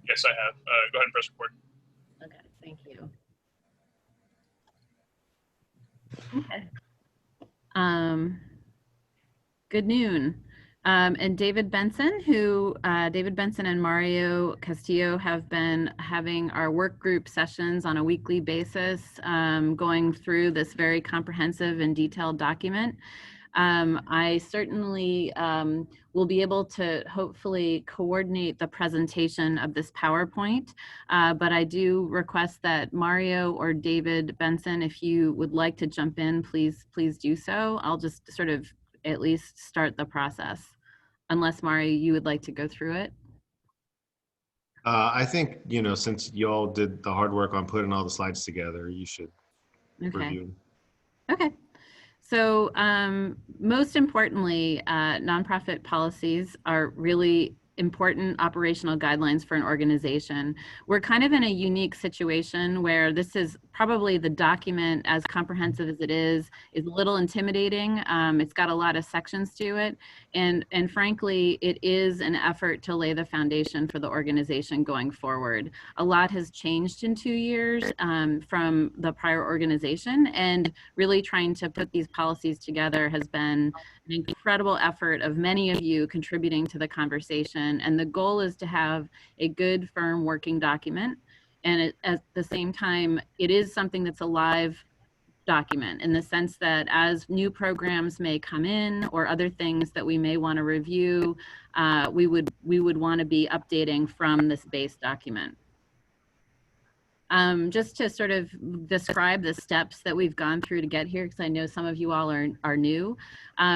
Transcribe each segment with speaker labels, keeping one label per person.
Speaker 1: Yes, I have. Go ahead and press record.
Speaker 2: Okay, thank you. Okay. Good noon. And David Benson, David Benson and Mario Castillo have been having our work group sessions on a weekly basis, going through this very comprehensive and detailed document. I certainly will be able to hopefully coordinate the presentation of this PowerPoint, but I do request that Mario or David Benson, if you would like to jump in, please do so. I'll just sort of at least start the process, unless Mario, you would like to go through it.
Speaker 3: I think, since you all did the hard work on putting all the slides together, you should review them.
Speaker 2: Okay. So most importantly, nonprofit policies are really important operational guidelines for an organization. We're kind of in a unique situation where this is probably the document, as comprehensive as it is a little intimidating. It's got a lot of sections to it. And frankly, it is an effort to lay the foundation for the organization going forward. A lot has changed in 2 years from the prior organization, and really trying to put these policies together has been an incredible effort of many of you contributing to the conversation. And the goal is to have a good, firm working document. And at the same time, it is something that's a live document, in the sense that as new programs may come in or other things that we may want to review, we would want to be updating from this base document. Just to sort of describe the steps that we've gone through to get here, because I know some of you all are new.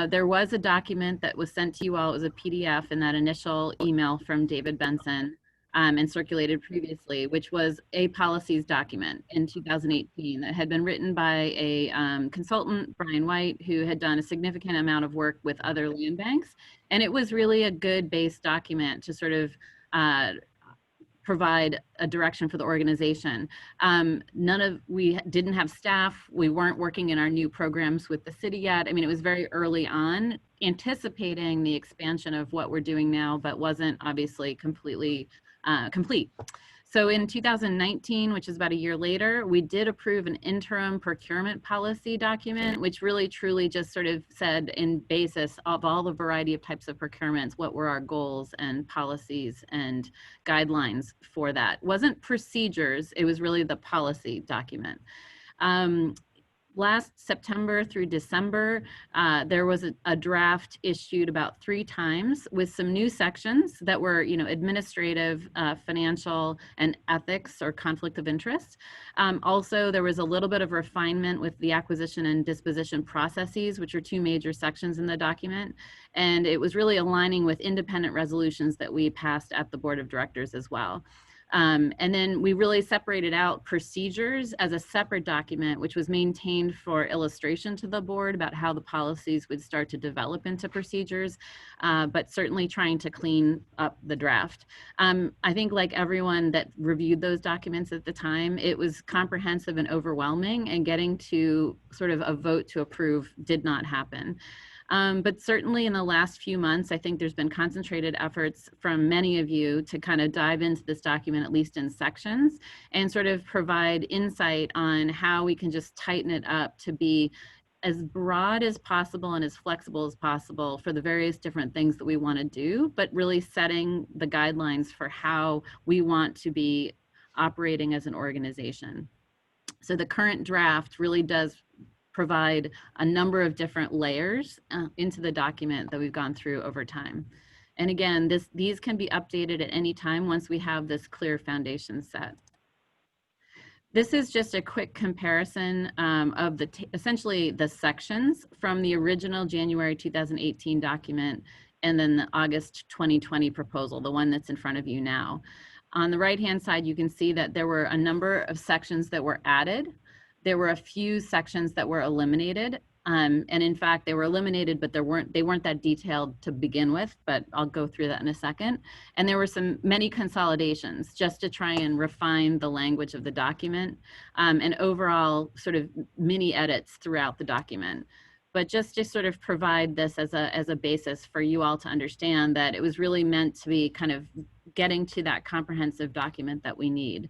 Speaker 2: There was a document that was sent to you all. It was a PDF in that initial email from David Benson, and circulated previously, which was a policies document in 2018 that had been written by a consultant, Brian White, who had done a significant amount of work with other land banks. And it was really a good base document to sort of provide a direction for the organization. We didn't have staff. We weren't working in our new programs with the city yet. I mean, it was very early on, anticipating the expansion of what we're doing now, but wasn't obviously completely complete. So in 2019, which is about a year later, we did approve an interim procurement policy document, which really truly just sort of said, in basis of all the variety of types of procurements, what were our goals and policies and guidelines for that. It wasn't procedures, it was really the policy document. Last September through December, there was a draft issued about 3 times with some new sections that were, administrative, financial, and ethics or conflict of interest. Also, there was a little bit of refinement with the acquisition and disposition processes, which are 2 major sections in the document. And it was really aligning with independent resolutions that we passed at the board of directors as well. And then we really separated out procedures as a separate document, which was maintained for illustration to the board about how the policies would start to develop into procedures, but certainly trying to clean up the draft. I think, like everyone that reviewed those documents at the time, it was comprehensive and overwhelming, and getting to sort of a vote to approve did not happen. But certainly in the last few months, I think there's been concentrated efforts from many of you to kind of dive into this document, at least in sections, and sort of provide insight on how we can just tighten it up to be as broad as possible and as flexible as possible for the various different things that we want to do, but really setting the guidelines for how we want to be operating as an organization. So the current draft really does provide a number of different layers into the document that we've gone through over time. And again, these can be updated at any time once we have this clear foundation set. This is just a quick comparison of essentially the sections from the original January 2018 document and then the August 2020 proposal, the one that's in front of you now. On the right-hand side, you can see that there were a number of sections that were added. There were a few sections that were eliminated, and in fact, they were eliminated, but they weren't that detailed to begin with, but I'll go through that in a second. And there were many consolidations just to try and refine the language of the document, and overall sort of mini edits throughout the document. but just to sort of provide this as a basis for you all to understand that it was really meant to be kind of getting to that comprehensive document that we need.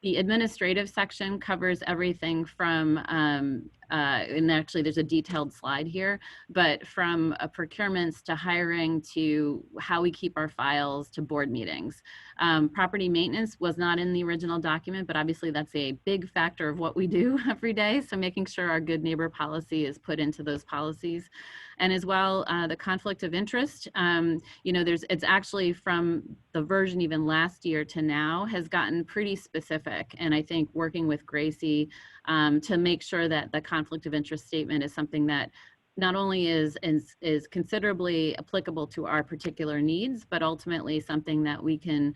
Speaker 2: The administrative section covers everything from, and actually there's a detailed slide here, but from procurements to hiring to how we keep our files to board meetings. Property maintenance was not in the original document, but obviously that's a big factor of what we do every day. So making sure our good neighbor policy is put into those policies. And as well, the conflict of interest, you know, it's actually from the version even last year to now has gotten pretty specific. And I think working with Gracie to make sure that the conflict of interest statement is something that not only is considerably applicable to our particular needs, but ultimately something that we can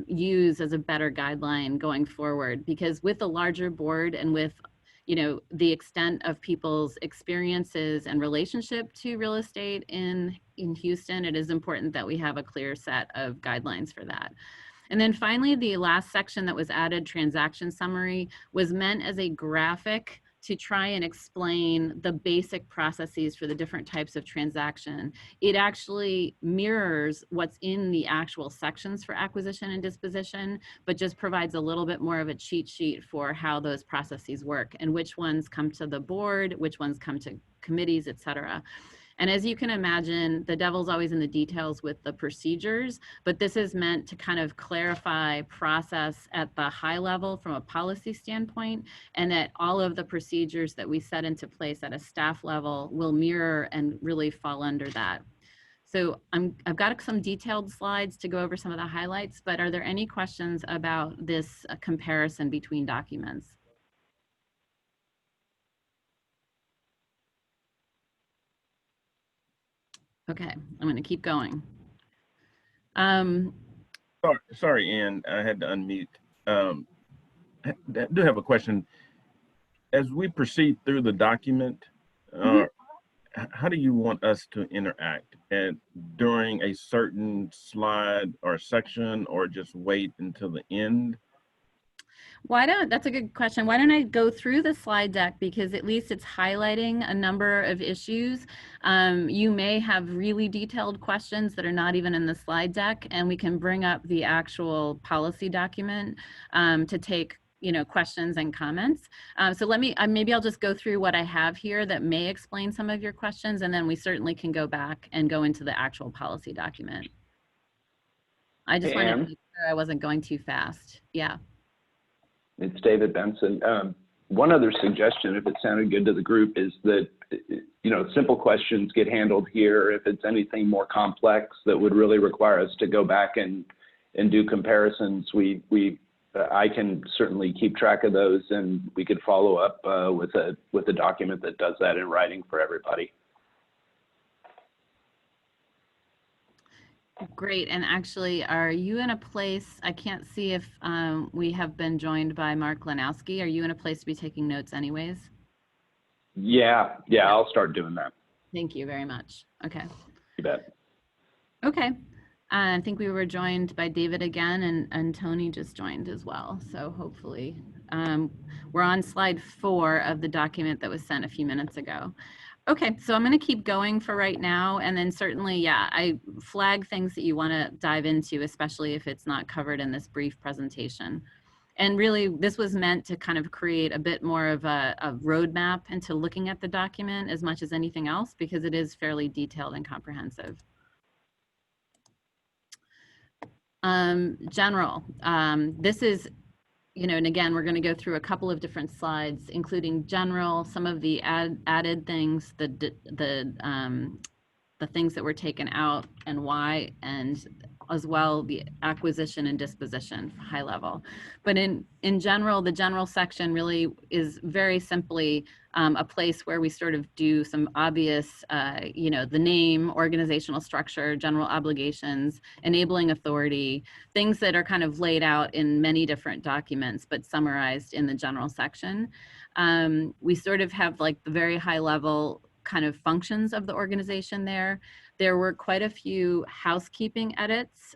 Speaker 2: use as a better guideline going forward. Because with a larger board and with, you know, the extent of people's experiences and relationship to real estate in Houston, it is important that we have a clear set of guidelines for that. And then finally, the last section that was added, transaction summary, was meant as a graphic to try and explain the basic processes for the different types of transaction. It actually mirrors what's in the actual sections for acquisition and disposition, but just provides a little bit more of a cheat sheet for how those processes work and which ones come to the board, which ones come to committees, et cetera. And as you can imagine, the devil's always in the details with the procedures, but this is meant to kind of clarify process at the high level from a policy standpoint, and that all of the procedures that we set into place at a staff level will mirror and really fall under that. So I've got some detailed slides to go over some of the highlights, but are there any questions about this comparison between documents? Okay, I'm going to keep going.
Speaker 4: Sorry, Ann, I had to unmute. I do have a question. As we proceed through the document, how do you want us to interact? And during a certain slide or section, or just wait until the end?
Speaker 2: That's a good question. Why don't I go through the slide deck, because at least it's highlighting a number of issues. You may have really detailed questions that are not even in the slide deck, and we can bring up the actual policy document to take, you know, questions and comments. So let me, maybe I'll just go through what I have here that may explain some of your questions, and then we certainly can go back and go into the actual policy document. I just wanted to make sure I wasn't going too fast. Yeah.
Speaker 5: It's David Benson. One other suggestion, if it sounded good to the group, is that, you know, simple questions get handled here. If it's anything more complex that would really require us to go back and do comparisons, I can certainly keep track of those, and we could follow up with a document that does that in writing for everybody.
Speaker 2: Great. And actually, are you in a place, I can't see if we have been joined by Mark Lanowski. Are you in a place to be taking notes anyways?
Speaker 5: Yeah, I'll start doing that.
Speaker 2: Thank you very much. Okay.
Speaker 5: You bet.
Speaker 2: Okay. I think we were joined by David again, and Tony just joined as well. So hopefully we're on slide 4 of the document that was sent a few minutes ago. Okay, so I'm going to keep going for right now, and then certainly, yeah, I flag things that you want to dive into, especially if it's not covered in this brief presentation. And really, this was meant to kind of create a bit more of a roadmap into looking at the document as much as anything else, because it is fairly detailed and comprehensive. General, this is, you know, and again, we're going to go through a couple of different slides, including general, some of the added things, the things that were taken out and why, and as well the acquisition and disposition high level. But in general, the general section really is very simply a place where we sort of do some obvious, you know, the name, organizational structure, general obligations, enabling authority, things that are kind of laid out in many different documents, but summarized in the general section. We sort of have like the very high level kind of functions of the organization there. There were quite a few housekeeping edits,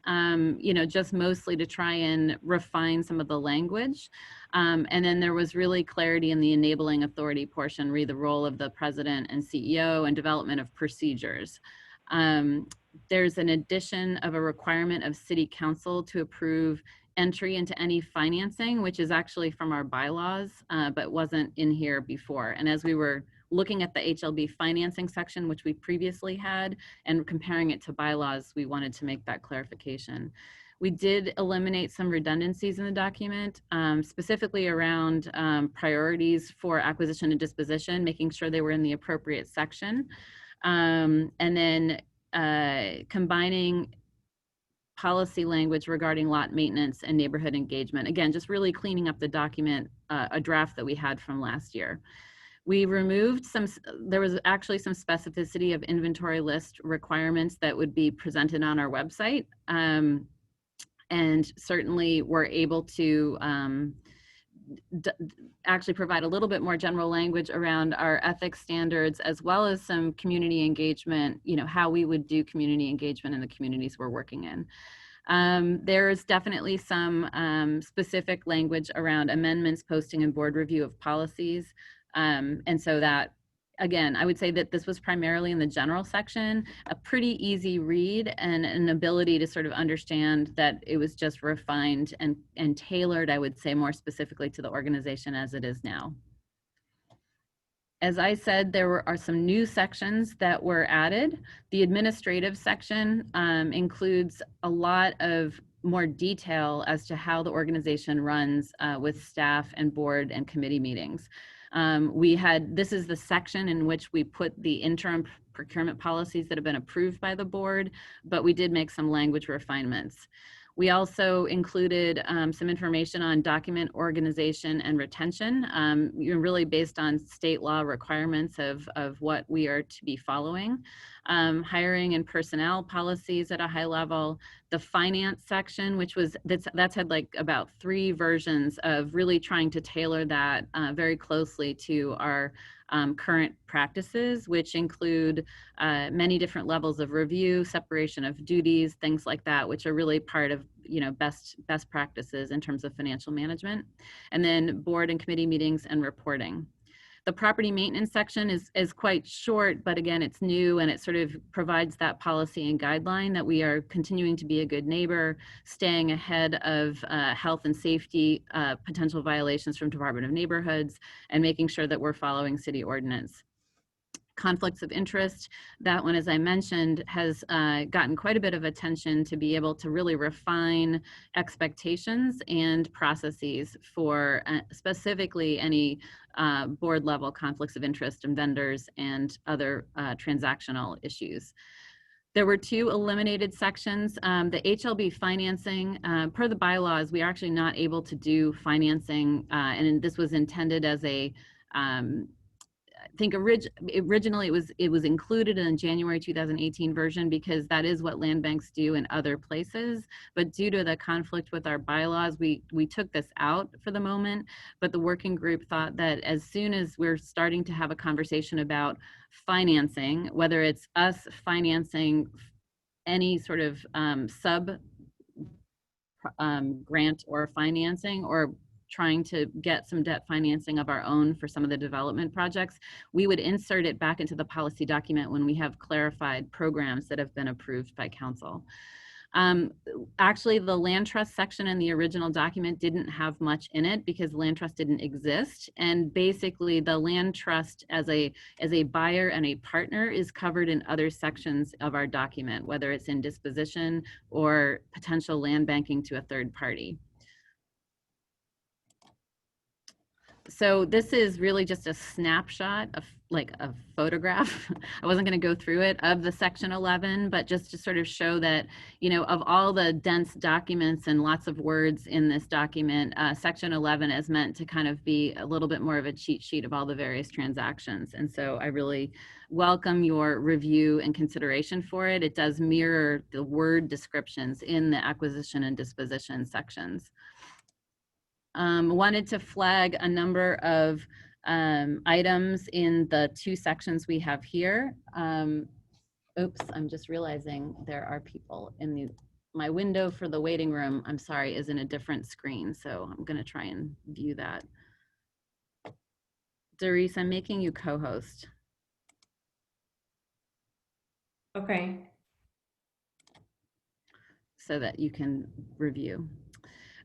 Speaker 2: just mostly to try and refine some of the language. And then there was really clarity in the enabling authority portion, read the role of the president and CEO and development of procedures. There's an addition of a requirement of city council to approve entry into any financing, which is actually from our bylaws, but wasn't in here before. And as we were looking at the HLB financing section, which we previously had, and comparing it to bylaws, we wanted to make that clarification. We did eliminate some redundancies in the document, specifically around priorities for acquisition and disposition, making sure they were in the appropriate section. And then combining policy language regarding lot maintenance and neighborhood engagement. Again, just really cleaning up the document, a draft that we had from last year. We removed there was actually some specificity of inventory list requirements that would be presented on our website. And certainly we're able to actually provide a little bit more general language around our ethics standards, as well as some community engagement, how we would do community engagement in the communities we're working in. There's definitely some specific language around amendments, posting, and board review of policies. And so that, again, I would say that this was primarily in the general section, a pretty easy read and an ability to sort of understand that it was just refined and tailored, I would say, more specifically to the organization as it is now. As I said, there are some new sections that were added. The administrative section includes a lot of more detail as to how the organization runs with staff and board and committee meetings. This is the section in which we put the interim procurement policies that have been approved by the board, but we did make some language refinements. We also included some information on document organization and retention, really based on state law requirements of what we are to be following. Hiring and personnel policies at a high level. The finance section, that's had like about 3 versions of really trying to tailor that very closely to our current practices, which include many different levels of review, separation of duties, things like that, which are really part of best practices in terms of financial management. And then board and committee meetings and reporting. The property maintenance section is quite short, but again, it's new and it sort of provides that policy and guideline that we are continuing to be a good neighbor, staying ahead of health and safety potential violations from Department of Neighborhoods, and making sure that we're following city ordinance. Conflicts of interest, that one, as I mentioned, has gotten quite a bit of attention to be able to really refine expectations and processes for specifically any board level conflicts of interest in vendors and other transactional issues. There were 2 eliminated sections. The HLB financing, per the bylaws, we are actually not able to do financing, and this was intended as a I think originally it was included in the January 2018 version because that is what land banks do in other places. But due to the conflict with our bylaws, we took this out for the moment. But the working group thought that as soon as we're starting to have a conversation about financing, whether it's us financing any sort of sub grant or financing, or trying to get some debt financing of our own for some of the development projects, we would insert it back into the policy document when we have clarified programs that have been approved by council. Actually, the land trust section in the original document didn't have much in it because land trust didn't exist. And basically the land trust as a buyer and a partner is covered in other sections of our document, whether it's in disposition or potential land banking to a third party. So this is really just a snapshot of like a photograph. I wasn't going to go through it of the section 11, but just to sort of show that, of all the dense documents and lots of words in this document, section 11 is meant to kind of be a little bit more of a cheat sheet of all the various transactions. And so I really welcome your review and consideration for it. It does mirror the word descriptions in the acquisition and disposition sections. Wanted to flag a number of items in the 2 sections we have here. Oops, I'm just realizing there are people in my window for the waiting room, I'm sorry, is in a different screen. So I'm gonna try and view that. Doris, I'm making you co-host.
Speaker 6: Okay.
Speaker 2: So that you can review.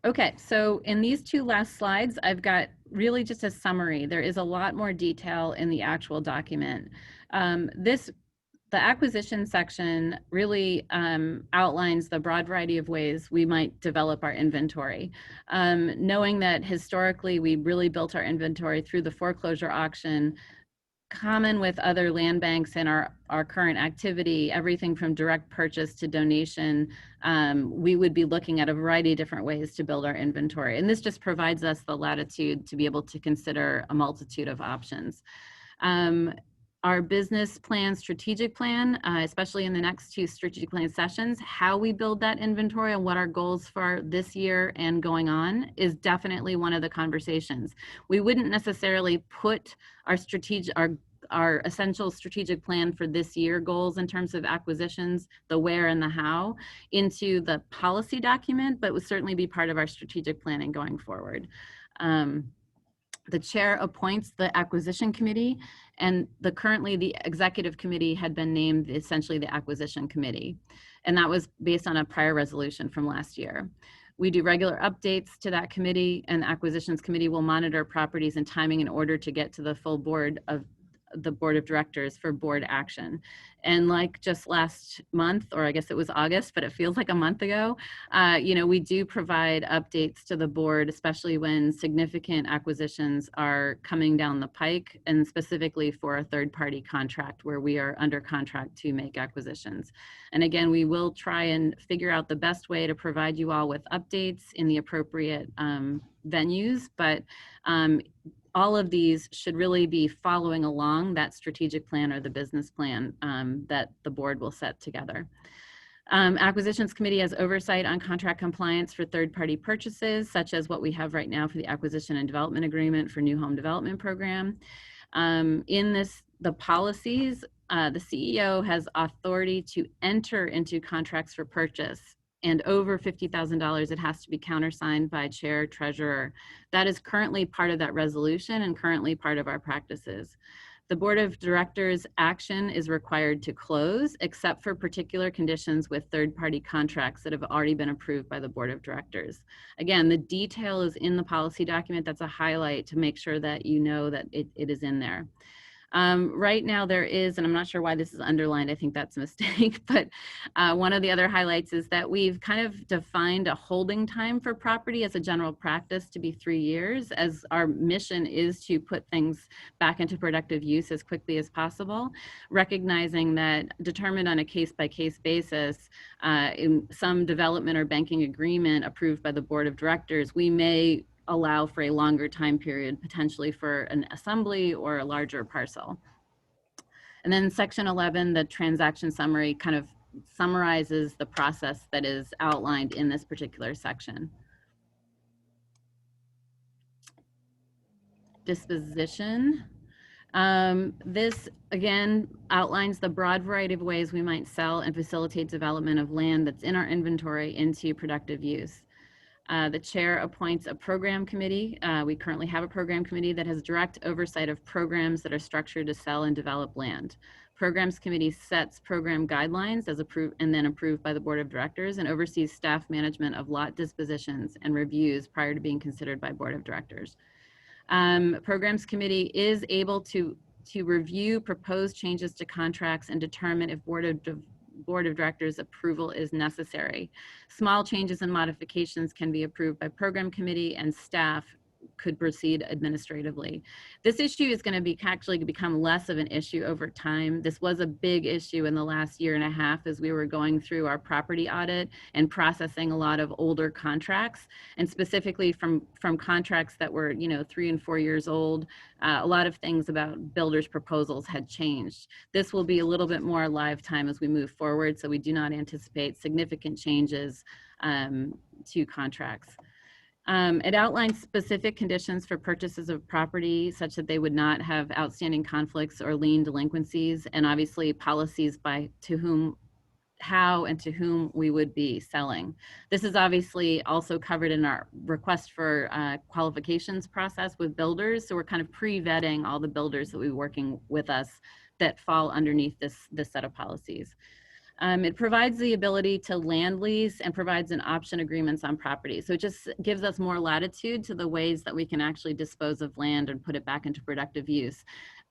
Speaker 2: Okay, so in these two last slides, I've got really just a summary. There is a lot more detail in the actual document. The acquisition section really outlines the broad variety of ways we might develop our inventory. Knowing that historically we really built our inventory through the foreclosure auction, common with other land banks in our current activity, everything from direct purchase to donation, we would be looking at a variety of different ways to build our inventory. And this just provides us the latitude to be able to consider a multitude of options. Our business plan, strategic plan, especially in the next two strategic plan sessions, how we build that inventory and what our goals for this year and going on is definitely one of the conversations. We wouldn't necessarily put our essential strategic plan for this year goals in terms of acquisitions, the where and the how, into the policy document, but would certainly be part of our strategic planning going forward. The chair appoints the acquisition committee, and currently the executive committee had been named essentially the acquisition committee. And that was based on a prior resolution from last year. We do regular updates to that committee, and the acquisitions committee will monitor properties and timing in order to get to the full board of directors for board action. And like just last month, or I guess it was August, but it feels like a month ago, we do provide updates to the board, especially when significant acquisitions are coming down the pike, and specifically for a third-party contract where we are under contract to make acquisitions. And again, we will try and figure out the best way to provide you all with updates in the appropriate venues, but all of these should really be following along that strategic plan or the business plan that the board will set together. Acquisitions committee has oversight on contract compliance for third-party purchases, such as what we have right now for the acquisition and development agreement for new home development program. In the policies, the CEO has authority to enter into contracts for purchase, and over $50,000, it has to be countersigned by chair, treasurer. That is currently part of that resolution and currently part of our practices. The board of directors action is required to close, except for particular conditions with third-party contracts that have already been approved by the board of directors. Again, the detail is in the policy document. That's a highlight to make sure that you know that it is in there. Right now there is, and I'm not sure why this is underlined, I think that's a mistake, but one of the other highlights is that we've kind of defined a holding time for property as a general practice to be 3 years, as our mission is to put things back into productive use as quickly as possible, recognizing that determined on a case-by-case basis, in some development or banking agreement approved by the board of directors, we may allow for a longer time period, potentially for an assembly or a larger parcel. And then section 11, the transaction summary, kind of summarizes the process that is outlined in this particular section. Disposition. This again outlines the broad variety of ways we might sell and facilitate development of land that's in our inventory into productive use. The chair appoints a program committee. We currently have a program committee that has direct oversight of programs that are structured to sell and develop land. Programs committee sets program guidelines as approved and then approved by the board of directors, and oversees staff management of lot dispositions and reviews prior to being considered by board of directors. Programs committee is able to review proposed changes to contracts and determine if board of directors approval is necessary. Small changes and modifications can be approved by program committee, and staff could proceed administratively. This issue is going to actually become less of an issue over time. This was a big issue in the last year and a half as we were going through our property audit and processing a lot of older contracts, and specifically from contracts that were 3 and 4 years old. A lot of things about builders' proposals had changed. This will be a little bit more live time as we move forward, so we do not anticipate significant changes to contracts. It outlines specific conditions for purchases of property such that they would not have outstanding conflicts or lien delinquencies, and obviously policies to whom, how and to whom we would be selling. This is obviously also covered in our request for qualifications process with builders. So we're kind of pre-vetting all the builders that will be working with us that fall underneath this set of policies. It provides the ability to land lease and provides an option agreements on property. So it just gives us more latitude to the ways that we can actually dispose of land and put it back into productive use.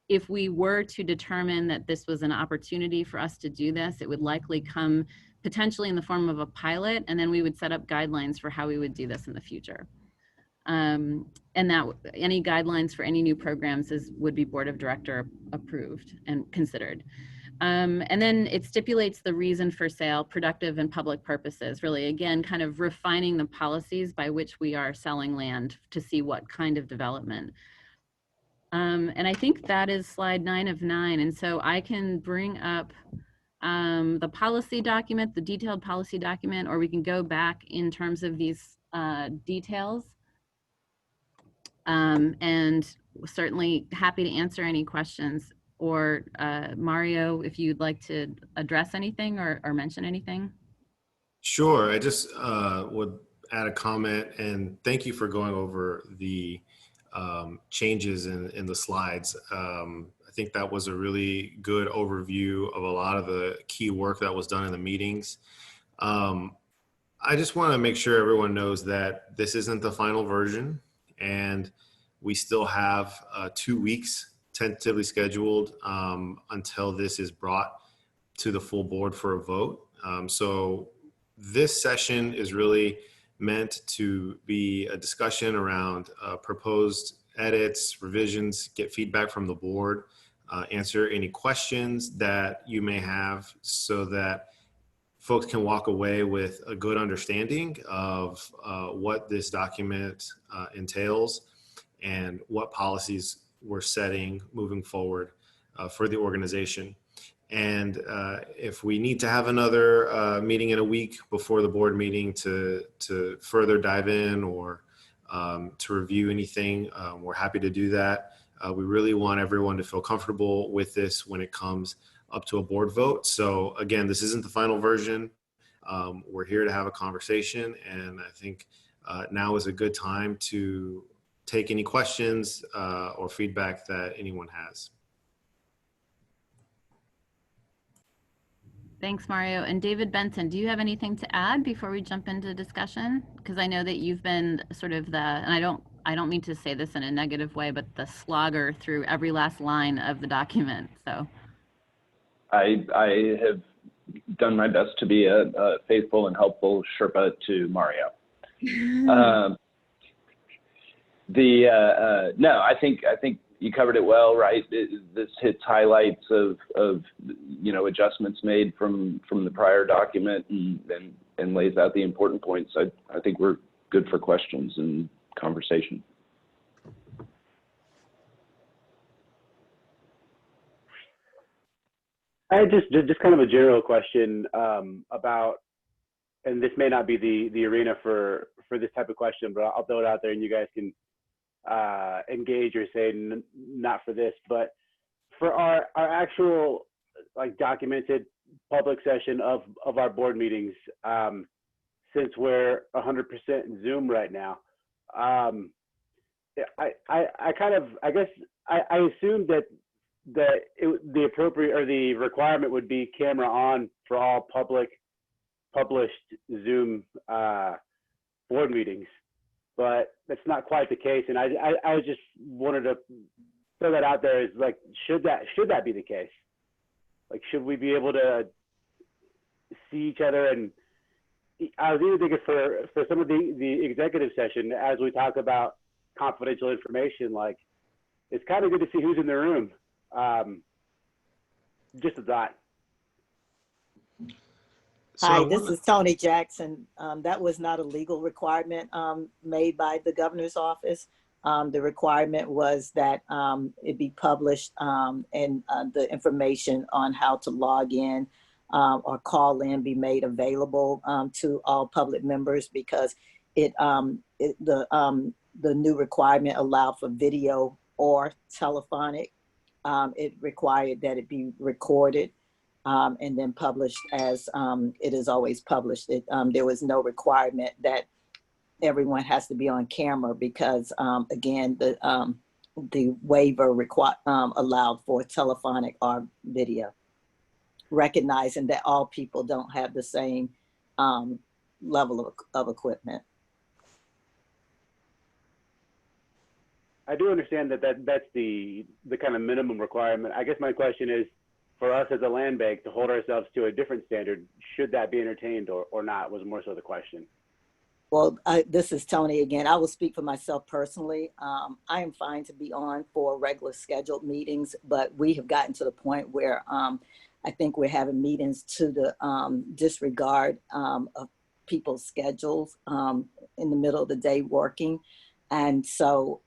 Speaker 2: If we were to determine that this was an opportunity for us to do this, it would likely come potentially in the form of a pilot, and then we would set up guidelines for how we would do this in the future. And that any guidelines for any new programs would be board of director approved and considered. And then it stipulates the reason for sale, productive and public purposes, really, again, kind of refining the policies by which we are selling land to see what kind of development. And I think that is slide 9 of 9. And so I can bring up the policy document, the detailed policy document, or we can go back in terms of these details. And certainly happy to answer any questions. Or Mario, if you'd like to address anything or mention anything.
Speaker 3: Sure, I just would add a comment, and thank you for going over the changes in the slides. I think that was a really good overview of a lot of the key work that was done in the meetings. I just want to make sure everyone knows that this isn't the final version, and we still have 2 weeks tentatively scheduled until this is brought to the full board for a vote. So this session is really meant to be a discussion around proposed edits, revisions, get feedback from the board, answer any questions that you may have so that folks can walk away with a good understanding of what this document entails and what policies we're setting moving forward for the organization. And if we need to have another meeting in a week before the board meeting to further dive in or to review anything, we're happy to do that. We really want everyone to feel comfortable with this when it comes up to a board vote. So again, this isn't the final version. We're here to have a conversation, and I think now is a good time to take any questions or feedback that anyone has.
Speaker 2: Thanks, Mario. And David Benson, do you have anything to add before we jump into discussion? Because I know that you've been sort of and I don't mean to say this in a negative way, but the slogger through every last line of the document. So
Speaker 5: I have done my best to be a faithful and helpful Sherpa to Mario. No, I think you covered it well, right? This hits highlights of adjustments made from the prior document and lays out the important points. I think we're good for questions and conversation.
Speaker 7: I had just kind of a general question about, and this may not be the arena for this type of question, but I'll throw it out there and you guys can engage or say not for this, but for our actual like documented public session of our board meetings, since we're 100% Zoom right now, I assume that the appropriate or the requirement would be camera on for all published Zoom board meetings, but that's not quite the case. And I just wanted to throw that out there as like, should that be the case? Like, should we be able to see each other? And I was even thinking for some of the executive session, as we talk about confidential information, like it's kind of good to see who's in the room. Just a thought.
Speaker 8: Hi, this is Tony Jackson. That was not a legal requirement made by the governor's office. The requirement was that it be published and the information on how to log in or call in be made available to all public members, because the new requirement allowed for video or telephonic. It required that it be recorded and then published as it is always published. There was no requirement that everyone has to be on camera because again, the waiver allowed for telephonic or video, recognizing that all people don't have the same level of equipment.
Speaker 7: I do understand that's the kind of minimum requirement. I guess my question is, for us as a land bank to hold ourselves to a different standard, should that be entertained or not, was more so the question.
Speaker 8: Well, this is Tony again. I will speak for myself personally. I am fine to be on for regular scheduled meetings, but we have gotten to the point where I think we're having meetings to the disregard of people's schedules in the middle of the day working. And so,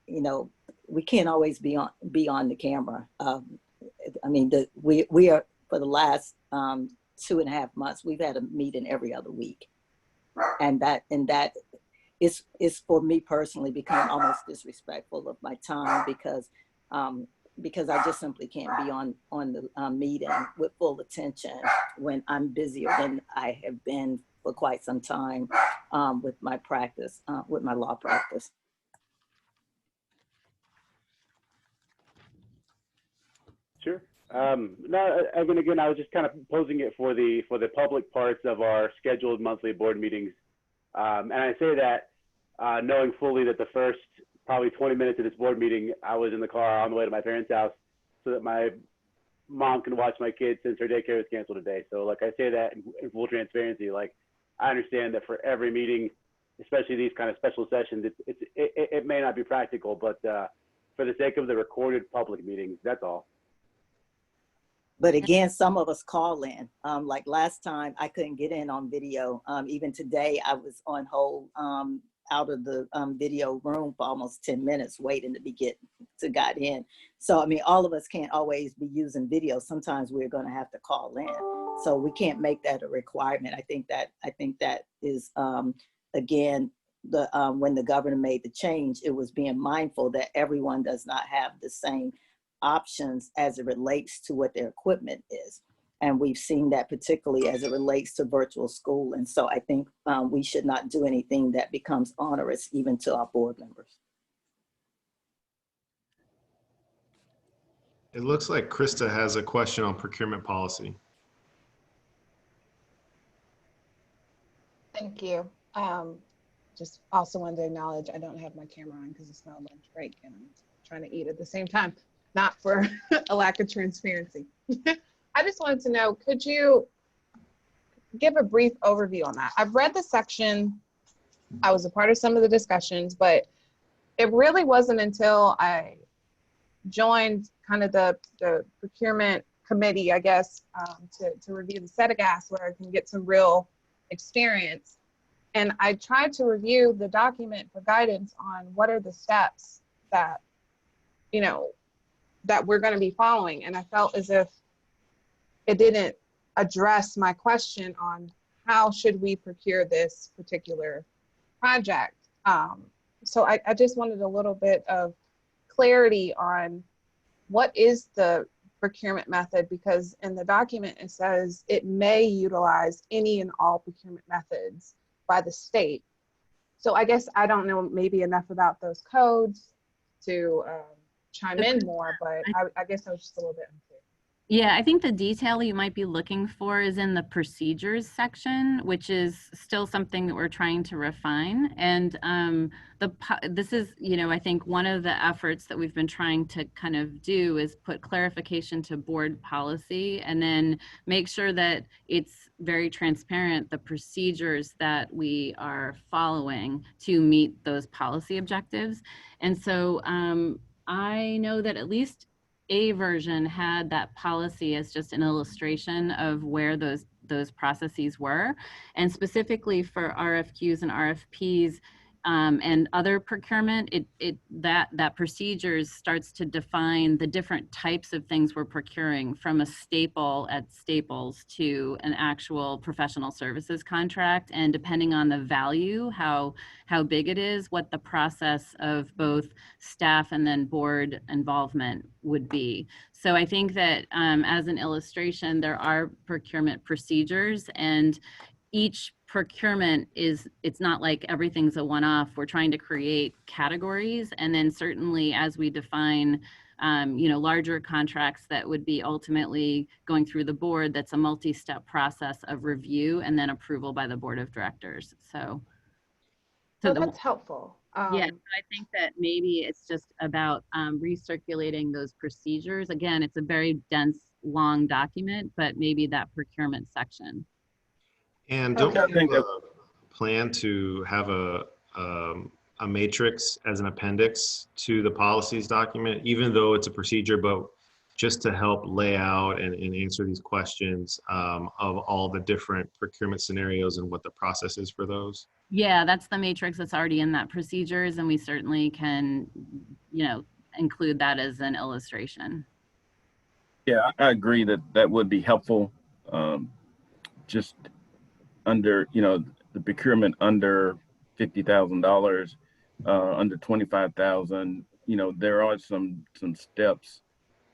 Speaker 8: you know, we can't always be on the camera. I mean, we are, for the last 2.5 months, we've had a meeting every other week. And that is for me personally become almost disrespectful of my time because I just simply can't be on the meeting with full attention when I'm busier than I have been for quite some time with my practice, with my law practice.
Speaker 7: Sure. No, I mean, again, I was just kind of posing it for the public parts of our scheduled monthly board meetings. And I say that knowing fully that the first probably 20 minutes of this board meeting, I was in the car on the way to my parents' house so that my mom can watch my kids since her daycare was canceled today. So like I say that in full transparency, like I understand that for every meeting, especially these kind of special sessions, it may not be practical, but for the sake of the recorded public meetings, that's all.
Speaker 8: But again, some of us call in. Like last time, I couldn't get in on video. Even today, I was on hold out of the video room for almost 10 minutes waiting to got in. So, I mean, all of us can't always be using video. Sometimes we're going to have to call in. So we can't make that a requirement. I think that is, again, when the governor made the change, it was being mindful that everyone does not have the same options as it relates to what their equipment is. And we've seen that particularly as it relates to virtual school. And so I think we should not do anything that becomes onerous even to our board members.
Speaker 3: It looks like Krista has a question on procurement policy.
Speaker 9: Thank you. Just also wanted to acknowledge I don't have my camera on because it's not a lunch break and I'm trying to eat at the same time, not for a lack of transparency. I just wanted to know, could you give a brief overview on that? I've read the section, I was a part of some of the discussions, but it really wasn't until I joined kind of the procurement committee, I guess, to review the SETAGAS where I can get some real experience. And I tried to review the document for guidance on what are the steps that, you know, that we're going to be following. And I felt as if it didn't address my question on how should we procure this particular project. So I just wanted a little bit of clarity on what is the procurement method, because in the document it says it may utilize any and all procurement methods by the state. So I guess I don't know maybe enough about those codes to chime in more, but I guess I was just a little bit unclear.
Speaker 2: Yeah, I think the detail you might be looking for is in the procedures section, which is still something that we're trying to refine. And this is, you know, I think one of the efforts that we've been trying to kind of do is put clarification to board policy and then make sure that it's very transparent, the procedures that we are following to meet those policy objectives. And so I know that at least a version had that policy as just an illustration of where those processes were. And specifically for RFQs and RFPs, and other procurement, that procedures starts to define the different types of things we're procuring, from a staple at Staples to an actual professional services contract. And depending on the value, how big it is, what the process of both staff and then board involvement would be. So I think that as an illustration, there are procurement procedures, and each procurement it's not like everything's a one-off. We're trying to create categories, and then certainly as we define larger contracts that would be ultimately going through the board, that's a multi-step process of review and then approval by the board of directors. So
Speaker 9: that's helpful.
Speaker 2: Yeah, I think that maybe it's just about recirculating those procedures. Again, it's a very dense, long document, but maybe that procurement section.
Speaker 3: And don't
Speaker 4: Okay.
Speaker 3: we have a plan to have a matrix as an appendix to the policies document, even though it's a procedure, but just to help lay out and answer these questions of all the different procurement scenarios and what the process is for those?
Speaker 2: Yeah, that's the matrix that's already in that procedures, and we certainly can, include that as an illustration.
Speaker 4: Yeah, I agree that would be helpful. Just under, the procurement under $50,000, under 25,000, there are some steps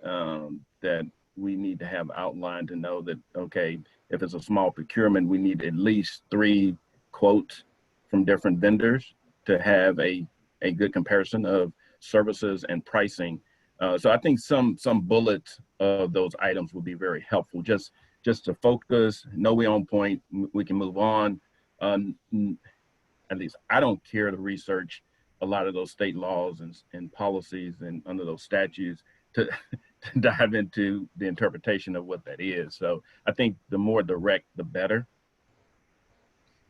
Speaker 4: that we need to have outlined to know that, okay, if it's a small procurement, we need at least 3 quotes from different vendors to have a good comparison of services and pricing. So I think some bullets of those items would be very helpful, just to focus, know we're on point, we can move on. At least I don't care to research a lot of those state laws and policies and under those statutes to dive into the interpretation of what that is. So I think the more direct, the better.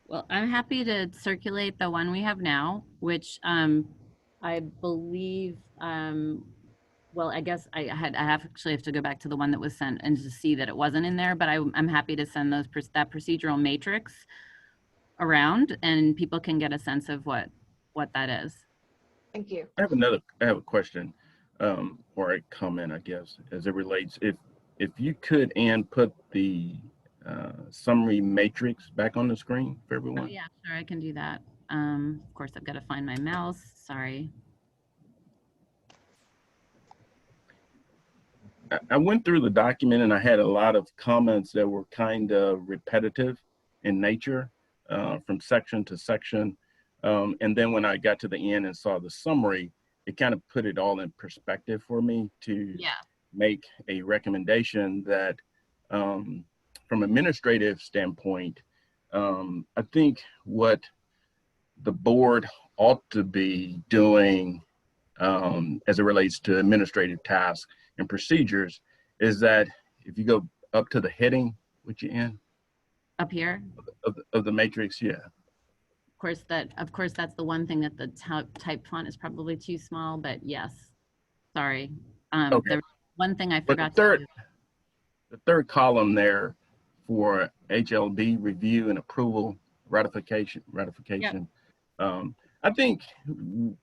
Speaker 2: Well, I'm happy to circulate the one we have now, which I believe, well, I guess I actually have to go back to the one that was sent and to see that it wasn't in there, but I'm happy to send that procedural matrix around, and people can get a sense of what that is.
Speaker 9: Thank you.
Speaker 4: I have a question or a comment, I guess, as it relates. If you could, Ann, put the summary matrix back on the screen for everyone.
Speaker 2: Oh, yeah, sure, I can do that. Of course, I've got to find my mouse. Sorry.
Speaker 4: I went through the document and I had a lot of comments that were kind of repetitive in nature from section to section. And then when I got to the end and saw the summary, it kind of put it all in perspective for me to make a recommendation that from an administrative standpoint, I think what the board ought to be doing as it relates to administrative tasks and procedures is that if you go up to the heading, which you in?
Speaker 2: Up here?
Speaker 4: Of the matrix, yeah.
Speaker 2: Of course, that's the one thing that the type font is probably too small, but yes, sorry.
Speaker 4: Okay.
Speaker 2: There was one thing I
Speaker 4: But
Speaker 2: forgot
Speaker 4: the
Speaker 2: to do.
Speaker 4: third column there for HLB review and approval, ratification. I think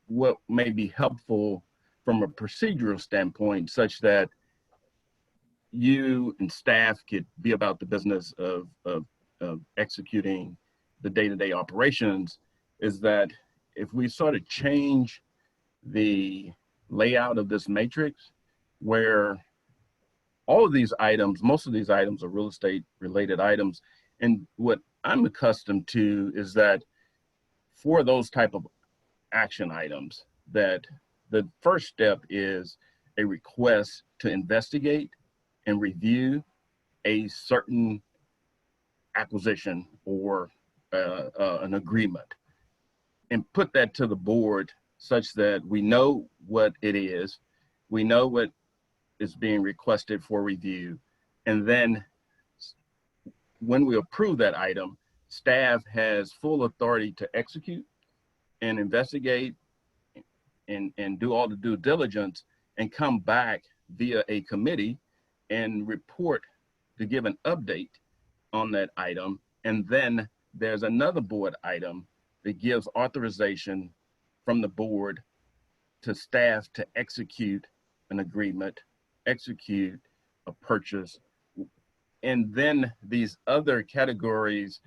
Speaker 4: what may be helpful from a procedural standpoint, such that you and staff could be about the business of executing the day-to-day operations, is that if we sort of change the layout of this matrix, where all of these items, most of these items are real estate related items. And what I'm accustomed to is that for those type of action items, that the first step is a request to investigate and review a certain acquisition or an agreement, and put that to the board such that we know what it is, we know what is being requested for review, and then when we approve that item, staff has full authority to execute and investigate and do all the due diligence and come back via a committee and report to give an update on that item. And then there's another board item that gives authorization from the board to staff to execute an agreement, execute a purchase, and then these other categories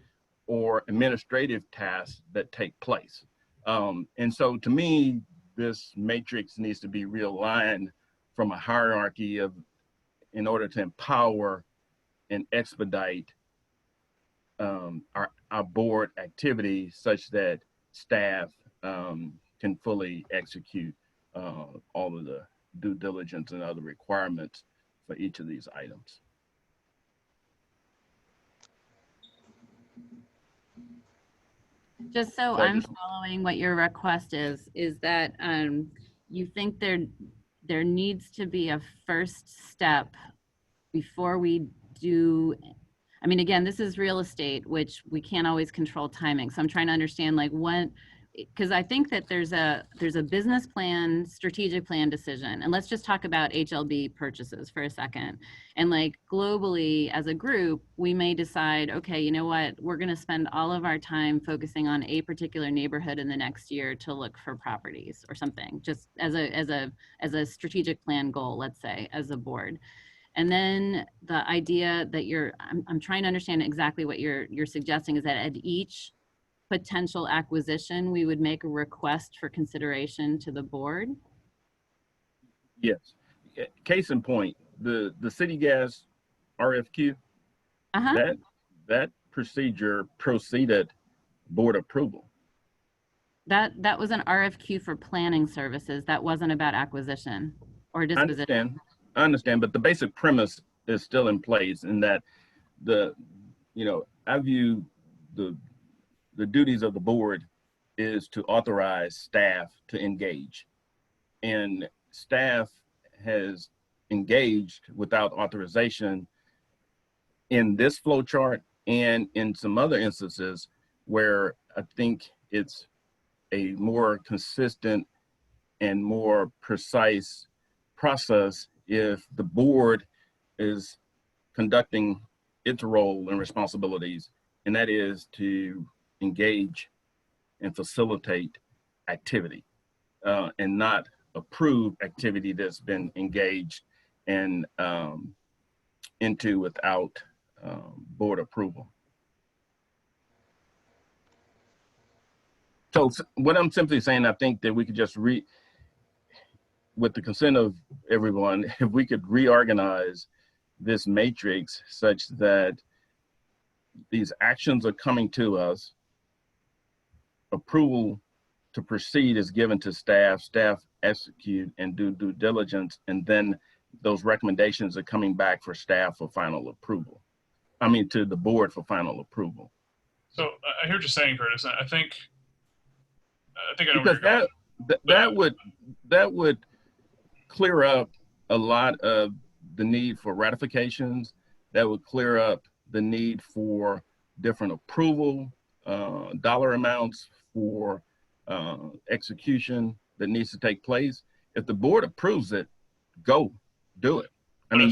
Speaker 4: or administrative tasks that take place. And so to me, this matrix needs to be realigned from a hierarchy of, in order to empower and expedite our board activity such that staff can fully execute all of the due diligence and other requirements for each of these items.
Speaker 2: Just so
Speaker 4: So I
Speaker 2: I'm
Speaker 4: just-
Speaker 2: following what your request is that you think there needs to be a first step before we do, I mean, again, this is real estate, which we can't always control timing. So I'm trying to understand like when, because I think that there's a business plan, strategic plan decision. And let's just talk about HLB purchases for a second. And like globally as a group, we may decide, okay, you know what, we're going to spend all of our time focusing on a particular neighborhood in the next year to look for properties or something, just as a strategic plan goal, let's say, as a board. And then the idea that I'm trying to understand exactly what you're suggesting is that at each potential acquisition, we would make a request for consideration to the board?
Speaker 4: Yes. Case in point, the city gas RFQ, that procedure preceded board approval.
Speaker 2: That was an RFQ for planning services. That wasn't about acquisition or disposition.
Speaker 4: I understand, but the basic premise is still in place in that I view the duties of the board is to authorize staff to engage. And staff has engaged without authorization in this flow chart and in some other instances where I think it's a more consistent and more precise process if the board is conducting its role and responsibilities, and that is to engage and facilitate activity and not approve activity that's been engaged and into without board approval. So what I'm simply saying, I think that we could just with the consent of everyone, if we could reorganize this matrix such that these actions are coming to us, approval to proceed is given to staff, staff execute and do due diligence, and then those recommendations are coming back for staff for final approval. I mean, to the board for final approval.
Speaker 1: So I hear what you're saying, Curtis. I think I know
Speaker 4: Because
Speaker 1: where you're going.
Speaker 4: that would clear up a lot of the need for ratifications. That would clear up the need for different approval, dollar amounts for execution that needs to take place. If the board approves it, go do it. I mean,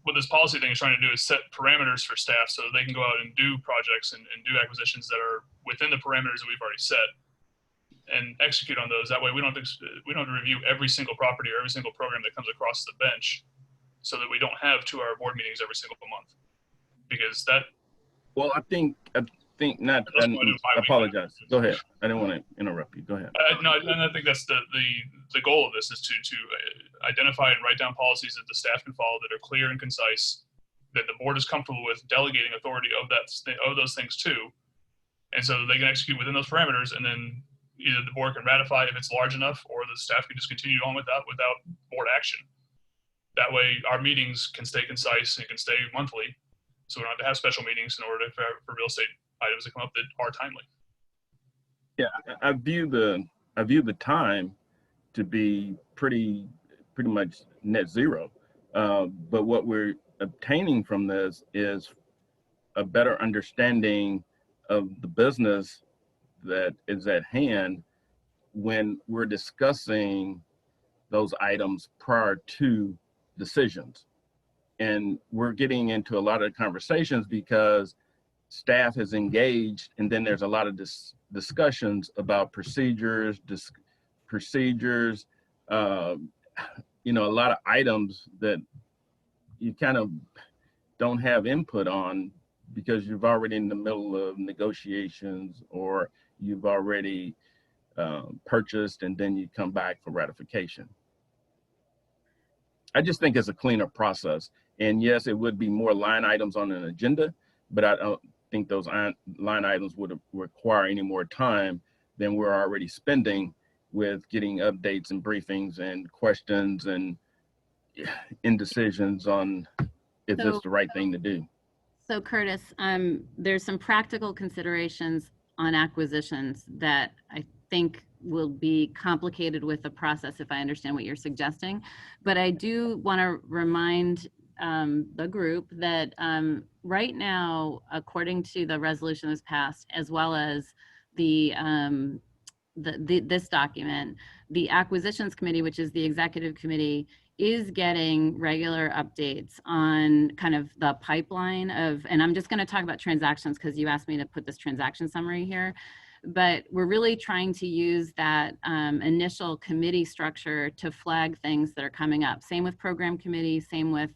Speaker 1: what this policy thing is trying to do is set parameters for staff so that they can go out and do projects and do acquisitions that are within the parameters that we've already set and execute on those. That way we don't have to review every single property or every single program that comes across the bench, so that we don't have 2-hour board meetings every single month. Because that.
Speaker 4: Well, I think not. I apologize. Go ahead. I didn't want to interrupt you. Go ahead.
Speaker 1: No, and I think that's the goal of this is to identify and write down policies that the staff can follow that are clear and concise, that the board is comfortable with delegating authority of those things to, and so that they can execute within those parameters, and then either the board can ratify if it's large enough, or the staff can just continue on without board action. That way, our meetings can stay concise and can stay monthly, so we don't have to have special meetings in order for real estate items that come up that are timely.
Speaker 4: Yeah, I view the time to be pretty much net zero. But what we're obtaining from this is a better understanding of the business that is at hand when we're discussing those items prior to decisions. And we're getting into a lot of conversations because staff is engaged, and then there's a lot of discussions about procedures, you know, a lot of items that you kind of don't have input on because you've already in the middle of negotiations, or you've already purchased and then you come back for ratification. I just think it's a cleaner process. And yes, it would be more line items on an agenda, but I don't think those line items would require any more time than we're already spending with getting updates and briefings and questions and indecisions on if this is the right thing to do.
Speaker 2: So Curtis, there's some practical considerations on acquisitions that I think will be complicated with the process if I understand what you're suggesting. But I do want to remind the group that right now, according to the resolution that's passed, as well as this document, the Acquisitions Committee, which is the executive committee, is getting regular updates on kind of the pipeline of, and I'm just going to talk about transactions because you asked me to put this transaction summary here, but we're really trying to use that initial committee structure to flag things that are coming up. Same with program committee, same with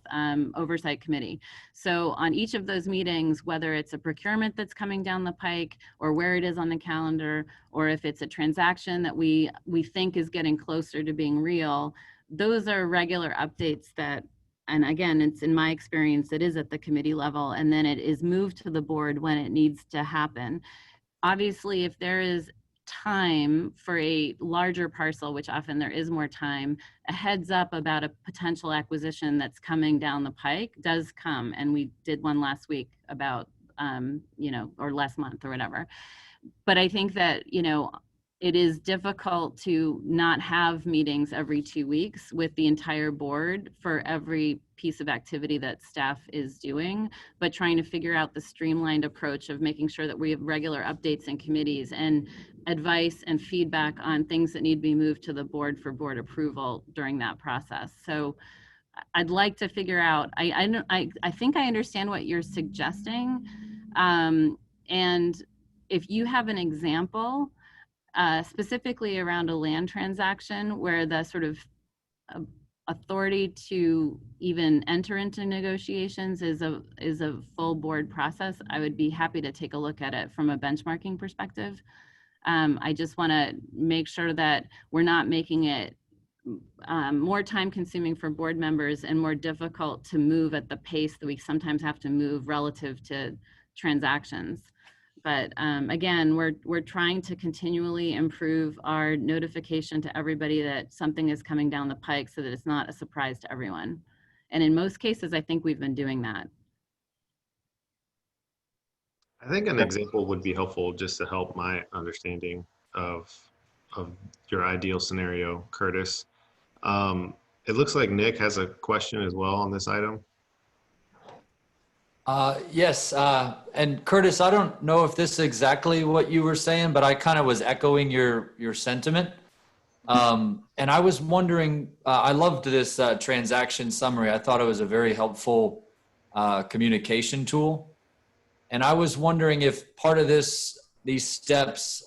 Speaker 2: oversight committee. So on each of those meetings, whether it's a procurement that's coming down the pike or where it is on the calendar, or if it's a transaction that we think is getting closer to being real, those are regular updates that, and again, it's in my experience, it is at the committee level, and then it is moved to the board when it needs to happen. Obviously, if there is time for a larger parcel, which often there is more time, a heads up about a potential acquisition that's coming down the pike does come. And we did one last week about, you know, or last month or whatever. But I think that, you know, it is difficult to not have meetings every 2 weeks with the entire board for every piece of activity that staff is doing, but trying to figure out the streamlined approach of making sure that we have regular updates in committees and advice and feedback on things that need to be moved to the board for board approval during that process. So I'd like to figure out, I think I understand what you're suggesting. And if you have an example, specifically around a land transaction where the sort of authority to even enter into negotiations is a full board process, I would be happy to take a look at it from a benchmarking perspective. I just want to make sure that we're not making it more time consuming for board members and more difficult to move at the pace that we sometimes have to move relative to transactions. But again, we're trying to continually improve our notification to everybody that something is coming down the pike so that it's not a surprise to everyone. And in most cases, I think we've been doing that.
Speaker 3: I think an example would be helpful just to help my understanding of your ideal scenario, Curtis. It looks like Nick has a question as well on this item.
Speaker 10: Yes, and Curtis, I don't know if this is exactly what you were saying, but I kind of was echoing your sentiment. And I was wondering, I loved this transaction summary. I thought it was a very helpful communication tool. And I was wondering if part of these steps,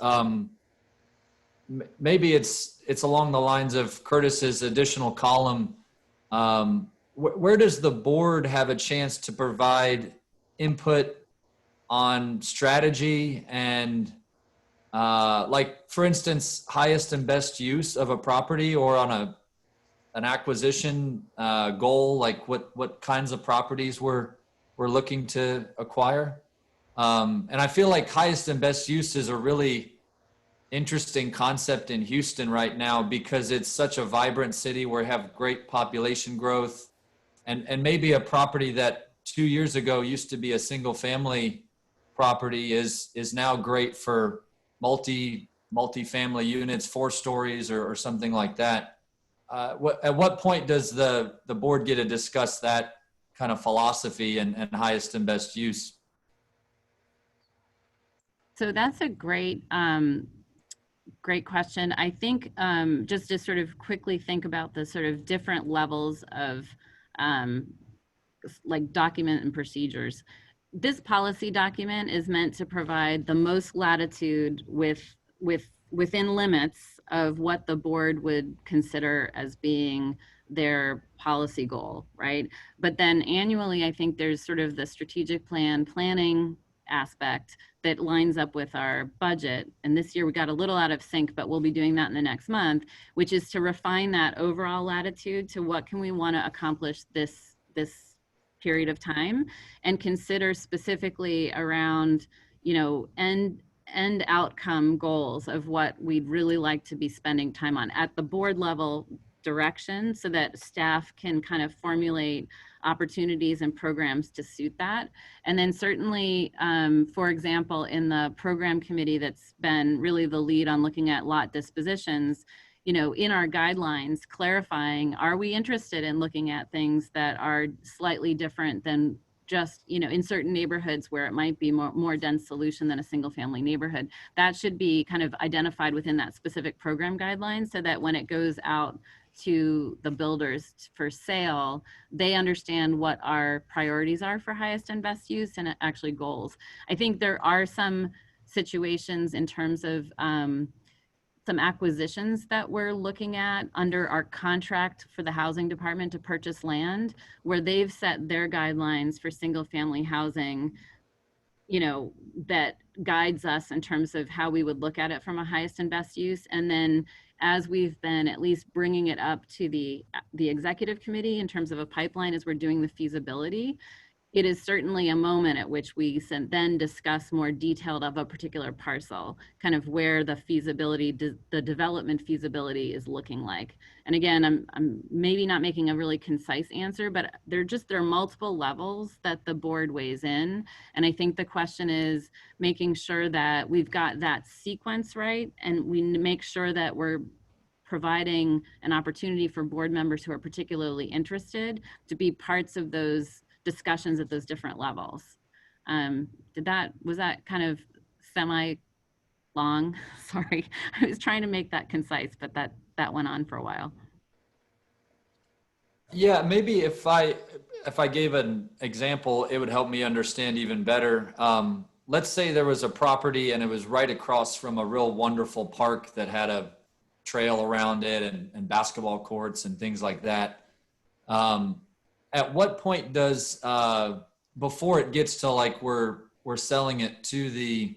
Speaker 10: maybe it's along the lines of Curtis's additional column. Where does the board have a chance to provide input on strategy and like, for instance, highest and best use of a property, or on an acquisition goal, like what kinds of properties we're looking to acquire? And I feel like highest and best use is a really interesting concept in Houston right now because it's such a vibrant city where we have great population growth. And maybe a property that 2 years ago used to be a single family property is now great for multi-family units, 4 stories or something like that. At what point does the board get to discuss that kind of philosophy and highest and best use?
Speaker 2: So that's a great question. I think just to sort of quickly think about the sort of different levels of like document and procedures. this policy document is meant to provide the most latitude within limits of what the board would consider as being their policy goal, right? But then annually, I think there's sort of the strategic planning aspect that lines up with our budget. And this year we got a little out of sync, but we'll be doing that in the next month, which is to refine that overall latitude to what can we want to accomplish this period of time, and consider specifically around, you know, end outcome goals of what we'd really like to be spending time on at the board level direction, so that staff can kind of formulate opportunities and programs to suit that. And then certainly, for example, in the program committee that's been really the lead on looking at lot dispositions, you know, in our guidelines, clarifying, are we interested in looking at things that are slightly different than just, you know, in certain neighborhoods where it might be more dense solution than a single family neighborhood. That should be kind of identified within that specific program guideline, so that when it goes out to the builders for sale, they understand what our priorities are for highest and best use and actually goals. I think there are some situations in terms of some acquisitions that we're looking at under our contract for the housing department to purchase land, where they've set their guidelines for single family housing, you know, that guides us in terms of how we would look at it from a highest and best use. And then as we've been at least bringing it up to the executive committee in terms of a pipeline as we're doing the feasibility, it is certainly a moment at which we then discuss more detailed of a particular parcel, kind of where the feasibility, the development feasibility is looking like. And again, I'm maybe not making a really concise answer, but there are multiple levels that the board weighs in. And I think the question is making sure that we've got that sequence right, and we make sure that we're providing an opportunity for board members who are particularly interested to be parts of those discussions at those different levels. Was that kind of semi long? Sorry, I was trying to make that concise, but that went on for a while.
Speaker 10: Yeah, maybe if I gave an example, it would help me understand even better. Let's say there was a property and it was right across from a real wonderful park that had a trail around it and basketball courts and things like that. At what point does, before it gets to like we're selling it to the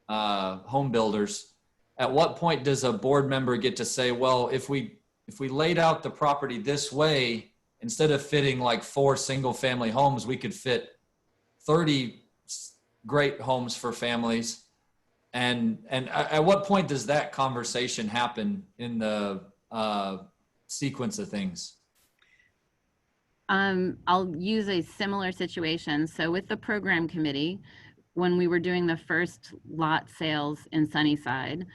Speaker 10: home builders, at what point does a board member get to say, well, if we laid out the property this way, instead of fitting like 4 single family homes, we could fit 30 great homes for families? And at what point does that conversation happen in the sequence of things?
Speaker 2: I'll use a similar situation. So with the program committee, when we were doing the first lot sales in Sunnyside,